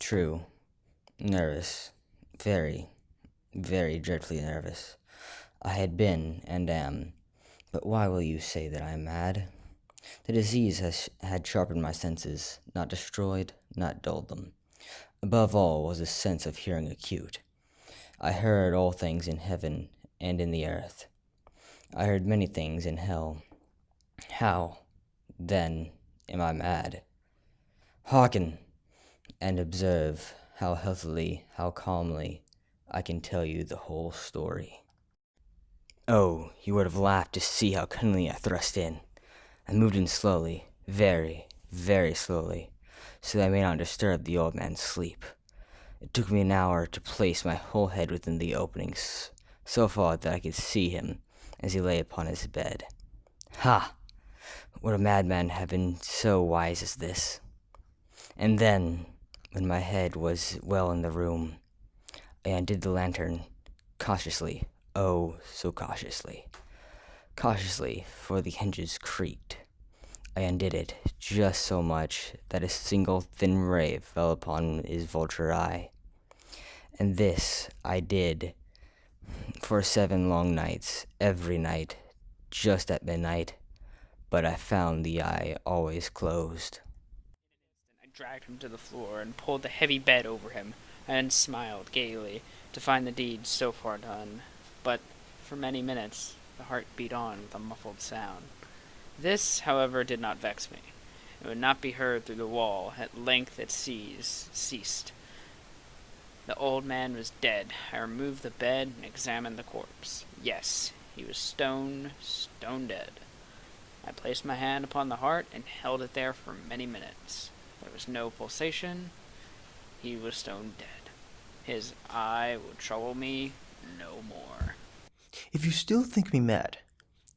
true. Nervous. Very, very dreadfully nervous. I had been, and am. But why will you say that I am mad? The disease had sharpened my senses, not destroyed, not dulled them. Above all was a sense of hearing acute. I heard all things in heaven and in the earth. I heard many things in hell. How, then, am I mad? Hearken, and observe how healthily, how calmly, I can tell you the whole story. Oh, you would have laughed to see how cunningly I thrust in. I moved in slowly, very, very slowly, so that I may not disturb the old man's sleep. It took me an hour to place my whole head within the openings, so far that I could see him as he lay upon his bed. Ha! Would a madman have been so wise as this? And then, when my head was well in the room, I undid the lantern, cautiously, oh, so cautiously. Cautiously, for the hinges creaked. I undid it just so much that a single thin ray fell upon his vulture eye. And this I did for 7 long nights, every night, just at midnight, but I found the eye always closed. I dragged him to the floor and pulled the heavy bed over him, and smiled gaily to find the deed so far done. But for many minutes the heart beat on with a muffled sound. This, however, did not vex me. It would not be heard through the wall. At length it ceased. The old man was dead. I removed the bed and examined the corpse. Yes, he was stone dead. I placed my hand upon the heart and held it there for many minutes. There was no pulsation. He was stone dead. His eye would trouble me no more. If you still think me mad,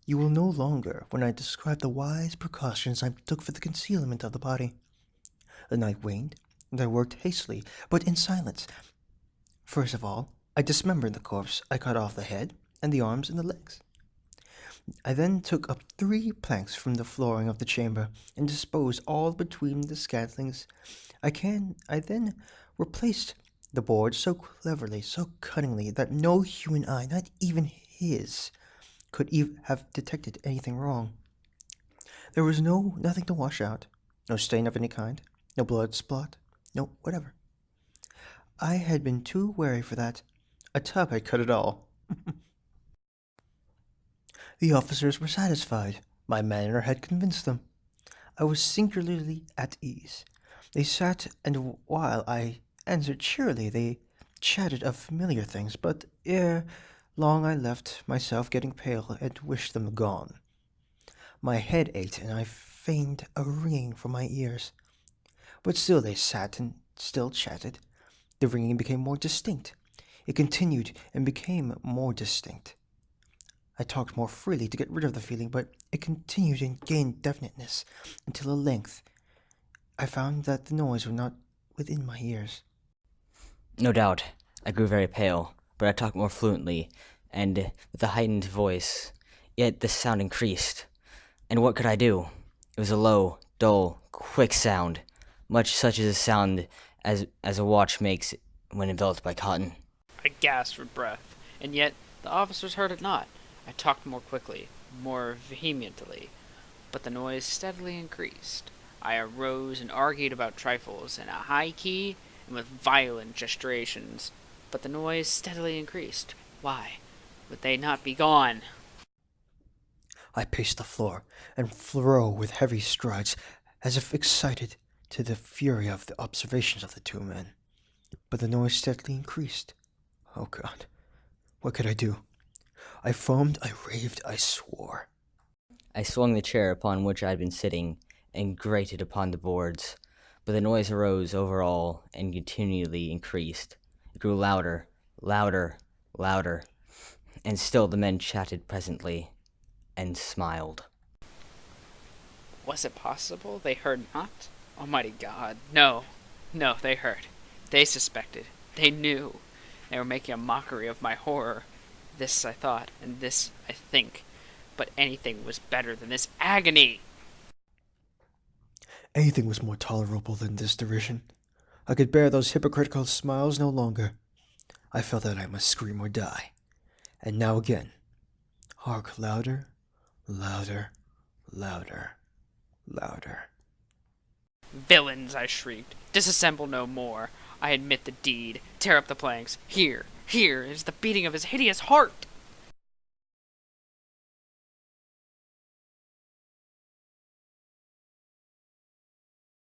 you will no longer when I describe the wise precautions I took for the concealment of the body. The night waned, and I worked hastily, but in silence. First of all, I dismembered the corpse. I cut off the head, and the arms, and the legs. I then took up 3 planks from the flooring of the chamber, and disposed all between the scantlings. I then replaced the board so cleverly, so cunningly, that no human eye, not even his, could have detected anything wrong. There was nothing to wash out, no stain of any kind, no blood spot, no whatever. I had been too wary for that. A tub had cut it all. The officers were satisfied. My manner had convinced them. I was singularly at ease. They sat, and while I answered cheerily, they chatted of familiar things, but ere long I left myself getting pale and wished them gone. My head ached, and I feigned a ringing from my ears. But still they sat and still chatted. The ringing became more distinct. It continued and became more distinct. I talked more freely to get rid of the feeling, but it continued and gained definiteness until at length I found that the noise was not within my ears. No doubt, I grew very pale, but I talked more fluently, and with a heightened voice, yet the sound increased. And what could I do? It was a low, dull, quick sound, much such as a sound as a watch makes when enveloped by cotton. I gasped for breath, and yet the officers heard it not. I talked more quickly, more vehemently, but the noise steadily increased. I arose and argued about trifles in a high key and with violent gesticulations, but the noise steadily increased. Why would they not be gone? I paced the floor and fro with heavy strides, as if excited to the fury of the observations of the 2 men. But the noise steadily increased. Oh God, what could I do? I foamed, I raved, I swore. I swung the chair upon which I had been sitting and grated upon the boards, but the noise arose over all and continually increased. It grew louder, louder, louder, and still the men chatted presently and smiled. Was it possible they heard not? Almighty God, no, no, they heard. They suspected. They knew. They were making a mockery of my horror. This I thought, and this I think. But anything was better than this agony. Anything was more tolerable than this derision. I could bear those hypocritical smiles no longer. I felt that I must scream or die. And now again. Hark louder, louder, louder, louder. Villains, I shrieked. Disassemble no more. I admit the deed. Tear up the planks. Here is the beating of his hideous heart.